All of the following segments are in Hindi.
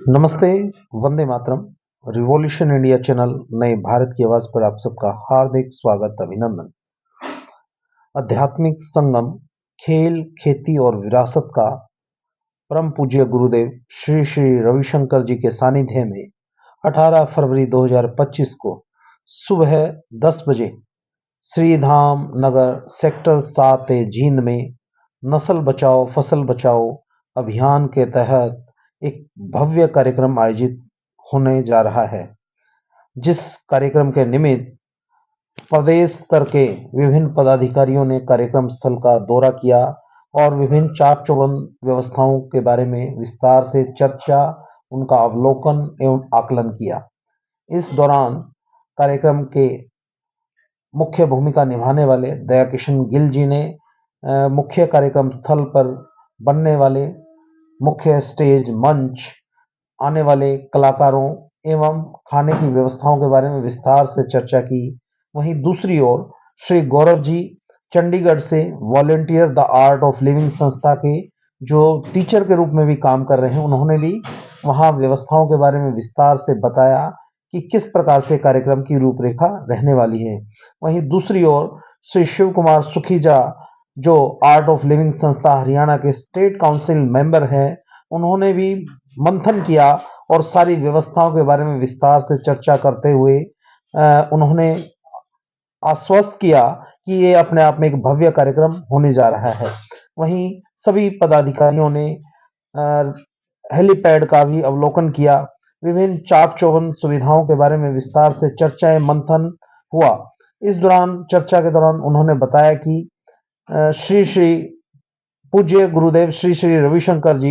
नमस्ते, Vande Mataram. Revolution India channel नए भारत की आवाज पर आप सबका हार्दिक स्वागत, अभिनंदन। आध्यात्मिक संगम, खेल, खेती और विरासत का परम पूज्य गुरुदेव श्री श्री रविशंकर जी के सानिध्य में 18 फरवरी 2025 को सुबह 10 बजे श्रीधाम नगर सेक्टर 7 जींद में नस्ल बचाओ फसल बचाओ अभियान के तहत एक भव्य कार्यक्रम आयोजित होने जा रहा है, जिस कार्यक्रम के निमित्त प्रदेश स्तर के विभिन्न पदाधिकारियों ने कार्यक्रम स्थल का दौरा किया और विभिन्न चाक चौबंद व्यवस्थाओं के बारे में विस्तार से चर्चा, उनका अवलोकन एवं आकलन किया। इस दौरान कार्यक्रम के मुख्य भूमिका निभाने वाले दया किशन गिल जी ने मुख्य कार्यक्रम स्थल पर बनने वाले मुख्य स्टेज मंच, आने वाले कलाकारों एवं खाने की व्यवस्थाओं के बारे में विस्तार से चर्चा की। वहीं दूसरी ओर श्री गौरव जी चंडीगढ़ से volunteer the art of living संस्था के जो टीचर के रूप में भी काम कर रहे हैं, उन्होंने भी वहां व्यवस्थाओं के बारे में विस्तार से बताया कि किस प्रकार से कार्यक्रम की रूपरेखा रहने वाली है। वहीं दूसरी ओर श्री शिव कुमार सुखीजा जो आर्ट ऑफ लिविंग संस्था हरियाणा के स्टेट काउंसिल मेंबर हैं, उन्होंने भी मंथन किया और सारी व्यवस्थाओं के बारे में विस्तार से चर्चा करते हुए उन्होंने आश्वस्त किया कि ये अपने आप में एक भव्य कार्यक्रम होने जा रहा है। वहीं सभी पदाधिकारियों ने हेलीपैड का भी अवलोकन किया। विभिन्न चाक चौबंद सुविधाओं के बारे में विस्तार से चर्चाएं मंथन हुआ। इस दौरान चर्चा के दौरान उन्होंने बताया कि श्री श्री पूज्य गुरुदेव श्री श्री रविशंकर जी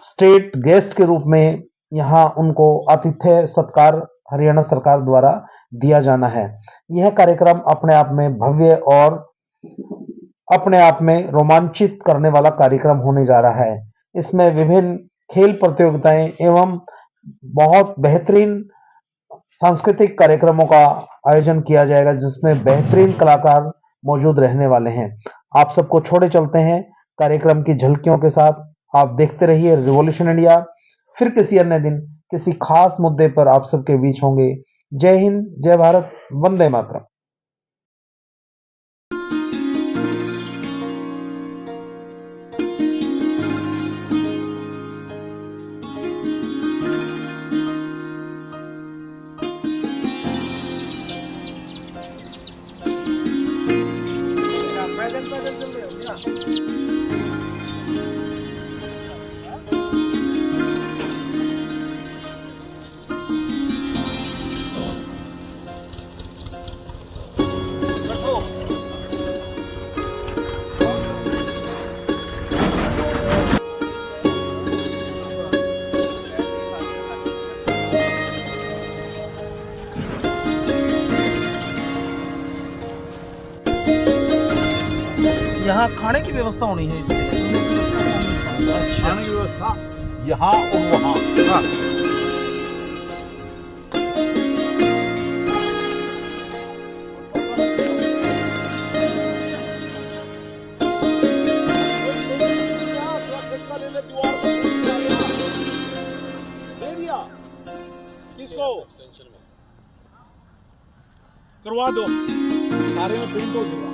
स्टेट गेस्ट के रूप में यहाँ उनको आतिथ्य सत्कार हरियाणा सरकार द्वारा दिया जाना है। यह कार्यक्रम अपने आप में भव्य और अपने आप में रोमांचित करने वाला कार्यक्रम होने जा रहा है। इसमें विभिन्न खेल प्रतियोगिताएं एवं बहुत बेहतरीन सांस्कृतिक कार्यक्रमों का आयोजन किया जाएगा, जिसमें बेहतरीन कलाकार मौजूद रहने वाले हैं। आप सबको छोड़े चलते हैं कार्यक्रम की झलकियों के साथ। आप देखते रहिए रिवॉल्यूशन इंडिया। फिर किसी अन्य दिन किसी खास मुद्दे पर आप सबके बीच होंगे। जय हिंद, जय भारत, वंदे मातरम। यहाँ खाने की व्यवस्था होनी है इसलिए। अच्छा, खाने की व्यवस्था यहाँ और वहाँ। हाँ। किसको करवा दो, सारे में पेंट हो जाएगा।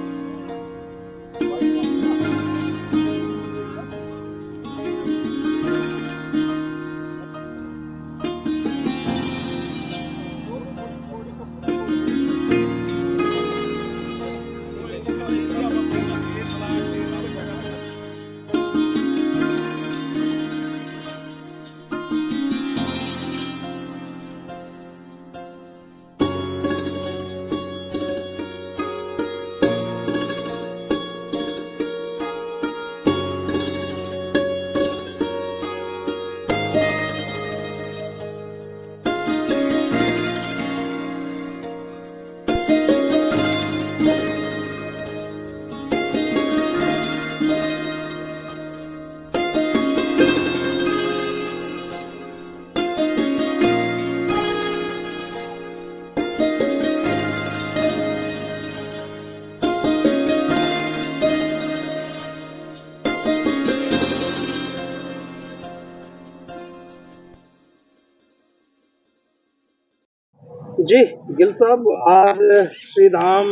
जी गिल साहब, आज श्री धाम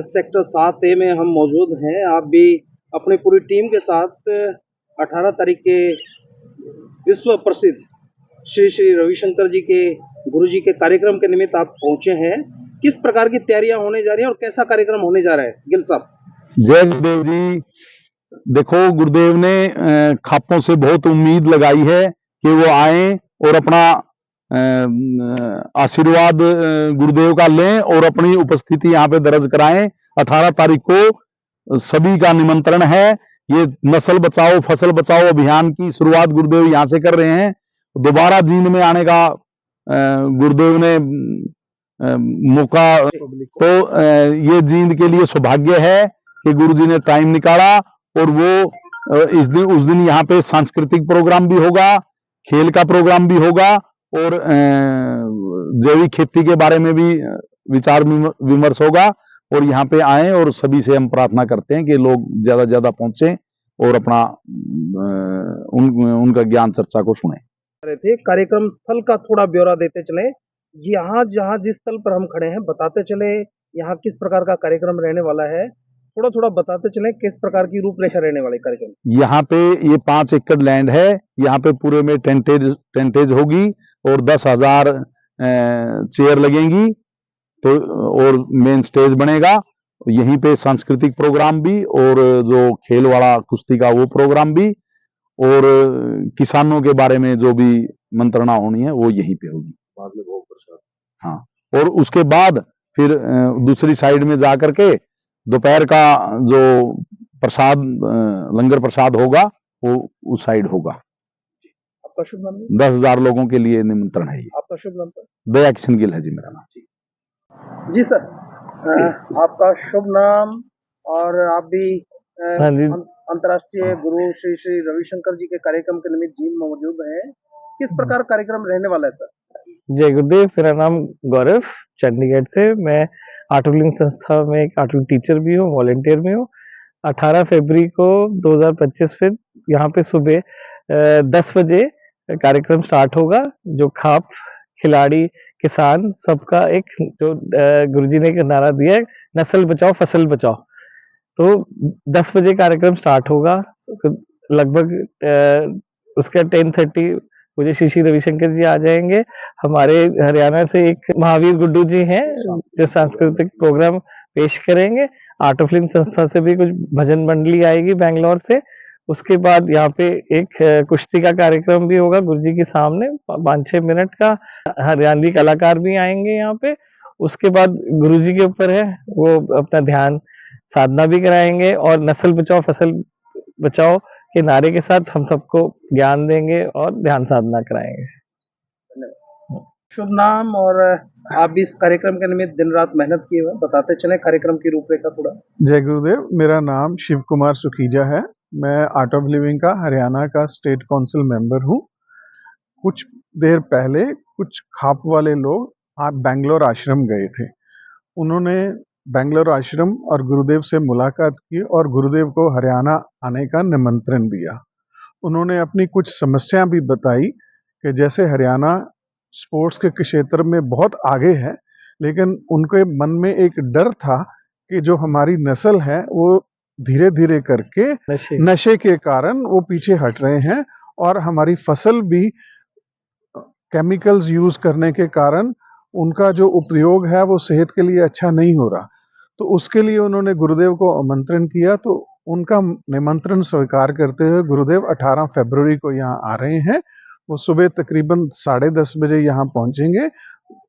सेक्टर 7A में हम मौजूद हैं। आप भी अपनी पूरी टीम के साथ 18 तारीख के विश्व प्रसिद्ध श्री श्री रविशंकर जी के गुरु जी के कार्यक्रम के निमित्त आप पहुंचे हैं। किस प्रकार की तैयारियां होने जा रही हैं और कैसा कार्यक्रम होने जा रहा है गिल साहब? जय गुरुदेव जी। देखो, गुरुदेव ने खापों से बहुत उम्मीद लगाई है कि वो आए और अपना आशीर्वाद गुरुदेव का लें और अपनी उपस्थिति यहाँ पे दर्ज कराएं। 18 तारीख को सभी का निमंत्रण है। ये नस्ल बचाओ फसल बचाओ अभियान की शुरुआत गुरुदेव यहाँ से कर रहे हैं। दोबारा जींद में आने का गुरुदेव ने मौका, तो ये जींद के लिए सौभाग्य है कि गुरुजी ने टाइम निकाला। और वो उस दिन यहाँ पे सांस्कृतिक प्रोग्राम भी होगा, खेल का प्रोग्राम भी होगा और जैविक खेती के बारे में भी विचार विमर्श होगा। और यहाँ पे आए और सभी से हम प्रार्थना करते हैं कि लोग ज्यादा से ज्यादा पहुंचे और अपना उनका ज्ञान चर्चा को सुने। रहे थे कार्यक्रम स्थल का थोड़ा ब्यौरा देते चले। यहाँ जहाँ जिस स्थल पर हम खड़े हैं बताते चले यहाँ किस प्रकार का कार्यक्रम रहने वाला है, थोड़ा थोड़ा बताते चले किस प्रकार की रूपरेखा रहने वाले कार्यक्रम। यहाँ पे ये 5 एकड़ लैंड है। यहाँ पे पूरे में टेंटेज होगी और 10,000 चेयर लगेंगी। तो और मेन स्टेज बनेगा। यहीं पे सांस्कृतिक प्रोग्राम भी और जो खेल वाला कुश्ती का वो प्रोग्राम भी और किसानों के बारे में जो भी मंत्रणा होनी है वो यहीं पे होगी। बाद में भोग प्रसाद, हाँ। और उसके बाद फिर दूसरी साइड में जा करके दोपहर का जो प्रसाद लंगर प्रसाद होगा वो उस साइड होगा। आपका शुभ नाम? 10,000 लोगों के लिए निमंत्रण है। ये आपका शुभ नाम? दया किशन गिल है जी मेरा नाम। जी सर, आपका शुभ नाम और आप भी अंतर्राष्ट्रीय गुरु श्री श्री रविशंकर जी के कार्यक्रम के निमित्त जींद में मौजूद हैं। किस प्रकार कार्यक्रम रहने वाला है सर? जय गुरुदेव। मेरा नाम गौरव, चंडीगढ़ से। मैं आर्टोलिंग संस्था में एक आर्टोलिंग टीचर भी हूँ, वॉलंटियर भी हूँ। 18 फरवरी को 2025 फिर यहाँ पे सुबह 10 बजे कार्यक्रम स्टार्ट होगा। जो खाप खिलाड़ी किसान सबका एक जो गुरुजी ने एक नारा दिया है, नस्ल बचाओ फसल बचाओ। तो 10 बजे कार्यक्रम स्टार्ट होगा। लगभग उसका 10:30 मुझे श्री श्री रविशंकर जी आ जाएंगे। हमारे हरियाणा से एक महावीर गुड्डू जी हैं जो सांस्कृतिक प्रोग्राम पेश करेंगे। आर्ट ऑफ लिविंग संस्था से भी कुछ भजन मंडली आएगी बेंगलोर से। उसके बाद यहाँ पे एक कुश्ती का कार्यक्रम भी होगा गुरुजी के सामने 5-6 मिनट का। हरियाणवी कलाकार भी आएंगे यहाँ पे। उसके बाद गुरुजी के ऊपर है वो अपना ध्यान साधना भी कराएंगे और नस्ल बचाओ फसल बचाओ के नारे के साथ हम सबको ज्ञान देंगे और ध्यान साधना कराएंगे। शुभ नाम और आप भी इस कार्यक्रम के निमित्त दिन रात मेहनत किए हुए, बताते चले कार्यक्रम की रूपरेखा थोड़ा। जय गुरुदेव। मेरा नाम शिव कुमार सुखीजा है। मैं आर्ट ऑफ लिविंग का हरियाणा का स्टेट काउंसिल मेंबर हूँ। कुछ देर पहले कुछ खाप वाले लोग बेंगलोर आश्रम गए थे। उन्होंने बेंगलोर आश्रम और गुरुदेव से मुलाकात की और गुरुदेव को हरियाणा आने का निमंत्रण दिया। उन्होंने अपनी कुछ समस्या भी बताई कि जैसे हरियाणा स्पोर्ट्स के क्षेत्र में बहुत आगे है, लेकिन उनके मन में एक डर था कि जो हमारी नस्ल है वो धीरे धीरे करके नशे के कारण वो पीछे हट रहे हैं और हमारी फसल भी केमिकल्स यूज करने के कारण उनका जो उपयोग है वो सेहत के लिए अच्छा नहीं हो रहा। तो उसके लिए उन्होंने गुरुदेव को आमंत्रण किया। तो उनका निमंत्रण स्वीकार करते हुए गुरुदेव 18 फरवरी को यहाँ आ रहे हैं। वो सुबह तकरीबन 10:30 बजे यहाँ पहुंचेंगे।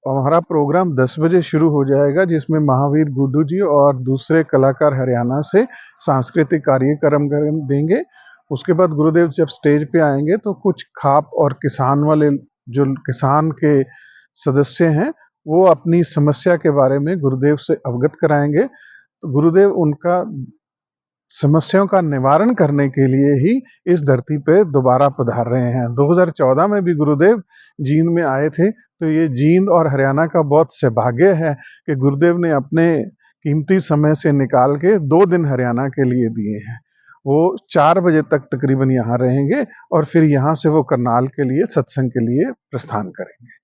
हमारा प्रोग्राम 10 बजे शुरू हो जाएगा, जिसमें महावीर गुड्डू जी और दूसरे कलाकार हरियाणा से सांस्कृतिक कार्यक्रम देंगे। उसके बाद गुरुदेव जब स्टेज पे आएंगे तो कुछ खाप और किसान वाले जो किसान के सदस्य हैं वो अपनी समस्या के बारे में गुरुदेव से अवगत कराएंगे। तो गुरुदेव उनका समस्याओं का निवारण करने के लिए ही इस धरती पे दोबारा पधार रहे हैं। 2014 में भी गुरुदेव जींद में आए थे। तो ये जींद और हरियाणा का बहुत सौभाग्य है कि गुरुदेव ने अपने कीमती समय से निकाल के 2 दिन हरियाणा के लिए दिए हैं। वो 4 बजे तक तकरीबन यहाँ रहेंगे और फिर यहाँ से वो करनाल के लिए सत्संग के लिए प्रस्थान करेंगे।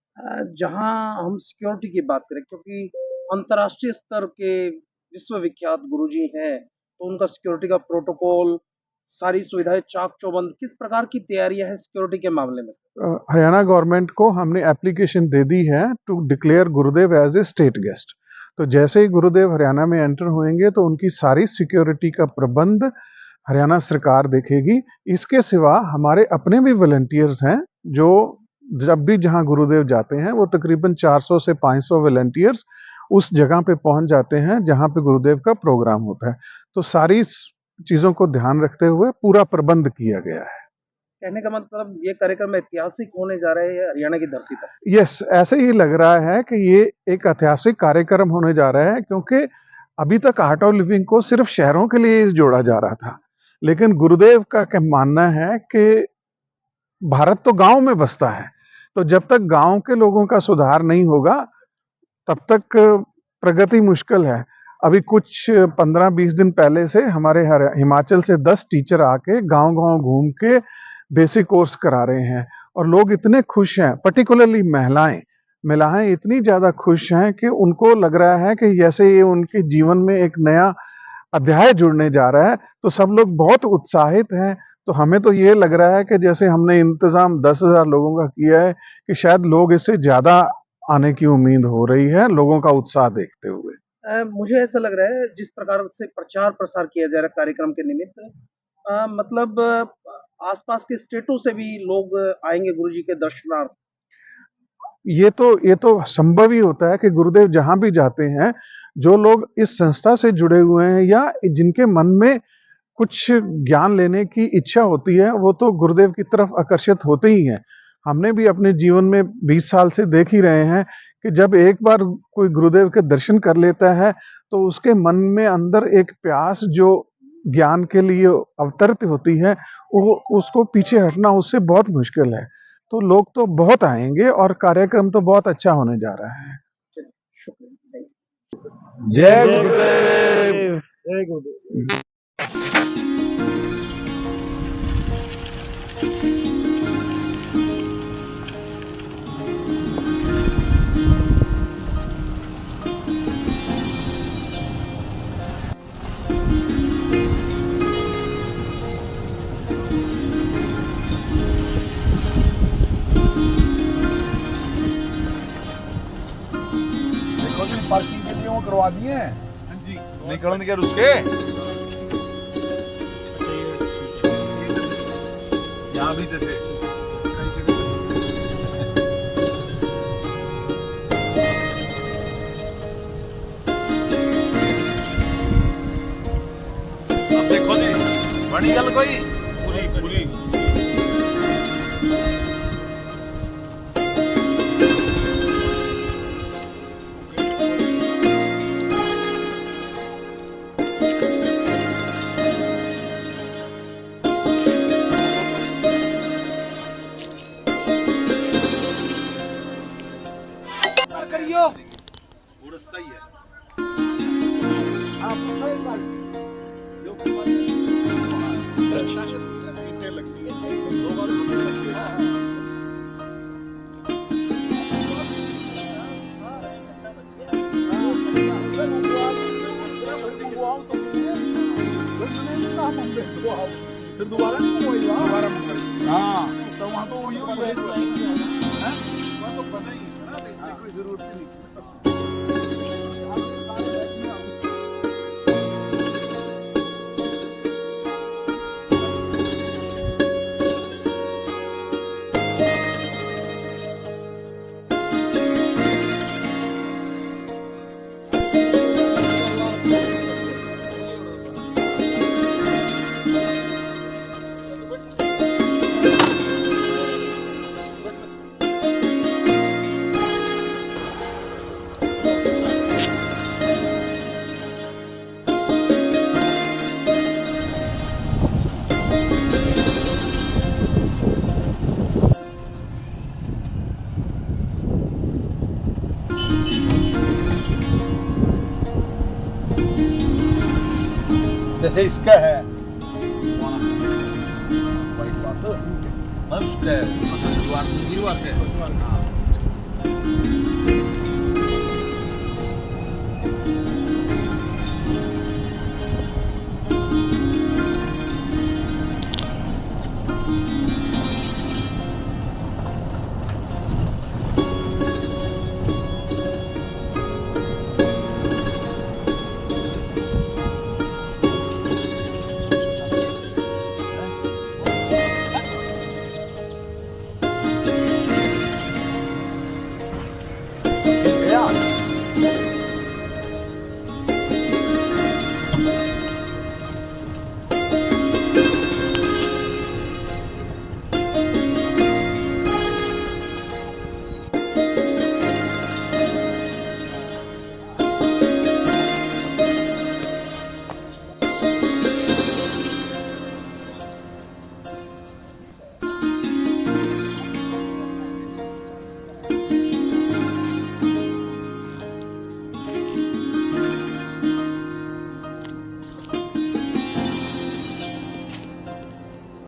जहाँ हम सिक्योरिटी की बात करें, क्योंकि अंतर्राष्ट्रीय स्तर के विश्वविख्यात गुरुजी हैं, तो उनका सिक्योरिटी का प्रोटोकॉल, सारी सुविधाएँ चाक-चौबंद, किस प्रकार की तैयारियाँ हैं सिक्योरिटी के मामले में? हरियाणा गवर्नमेंट को हमने एप्लीकेशन दे दी है to declare Gurudev as a state guest. तो जैसे ही गुरुदेव हरियाणा में एंटर होंगे तो उनकी सारी सिक्योरिटी का प्रबंध हरियाणा सरकार देखेगी। इसके सिवा हमारे अपने भी वॉलंटियर्स हैं जो जब भी जहां गुरुदेव जाते हैं वो तकरीबन 400 से 500 वॉलंटियर्स उस जगह पे पहुंच जाते हैं जहां पे गुरुदेव का प्रोग्राम होता है। तो सारी चीजों को ध्यान रखते हुए पूरा प्रबंध किया गया है। कहने का मतलब ये कार्यक्रम ऐतिहासिक होने जा रहे हैं हरियाणा की धरती पर। यस, ऐसे ही लग रहा है कि ये एक ऐतिहासिक कार्यक्रम होने जा रहा है, क्योंकि अभी तक आर्ट ऑफ लिविंग को सिर्फ शहरों के लिए जोड़ा जा रहा था, लेकिन गुरुदेव का क्या मानना है कि भारत तो गांव में बसता है, तो जब तक गांव के लोगों का सुधार नहीं होगा तब तक प्रगति मुश्किल है। अभी कुछ 15-20 दिन पहले से हमारे हिमाचल से 10 टीचर आके गांव-गांव घूम के बेसिक कोर्स करा रहे हैं और लोग इतने खुश हैं, पर्टिकुलरली महिलाएं इतनी ज्यादा खुश हैं कि उनको लग रहा है कि जैसे ये उनके जीवन में एक नया अध्याय जुड़ने जा रहा है। तो सब लोग बहुत उत्साहित हैं। तो हमें तो ये लग रहा है कि जैसे हमने इंतजाम 10,000 लोगों का किया है कि शायद लोग इससे ज्यादा आने की उम्मीद हो रही है लोगों का उत्साह देखते हुए। मुझे ऐसा लग रहा है जिस प्रकार से प्रचार प्रसार किया जा रहा है कार्यक्रम के निमित्त, मतलब आसपास के स्टेटों से भी लोग आएंगे गुरुजी के दर्शनार्थ। ये तो संभव ही होता है कि गुरुदेव जहां भी जाते हैं, जो लोग इस संस्था से जुड़े हुए हैं या जिनके मन में कुछ ज्ञान लेने की इच्छा होती है, वो तो गुरुदेव की तरफ आकर्षित होते ही हैं। हमने भी अपने जीवन में 20 साल से देख ही रहे हैं कि जब एक बार कोई गुरुदेव के दर्शन कर लेता है तो उसके मन में अंदर एक प्यास जो ज्ञान के लिए अवतरित होती है, वो उसको पीछे हटना उससे बहुत मुश्किल है। तो लोग तो बहुत आएंगे और कार्यक्रम तो बहुत अच्छा होने जा रहा है। जय गुरुदेव। जय गुरुदेव। देखो जी पार्किंग के लिए वो करवा दिए हैं जी, निकलने के रुके यहाँ भी जैसे अब देखो जी बड़ी गल कोई पूरी पूरी करियो वो रास्ता ही है आप लगती है 2 बार फिर दोबारा नहीं वही दोबारा हाँ तो वहाँ तो वही है वहाँ तो पता ही है ना, इसलिए कोई जरूरत नहीं। जैसे इसका है वाइट पास उसका है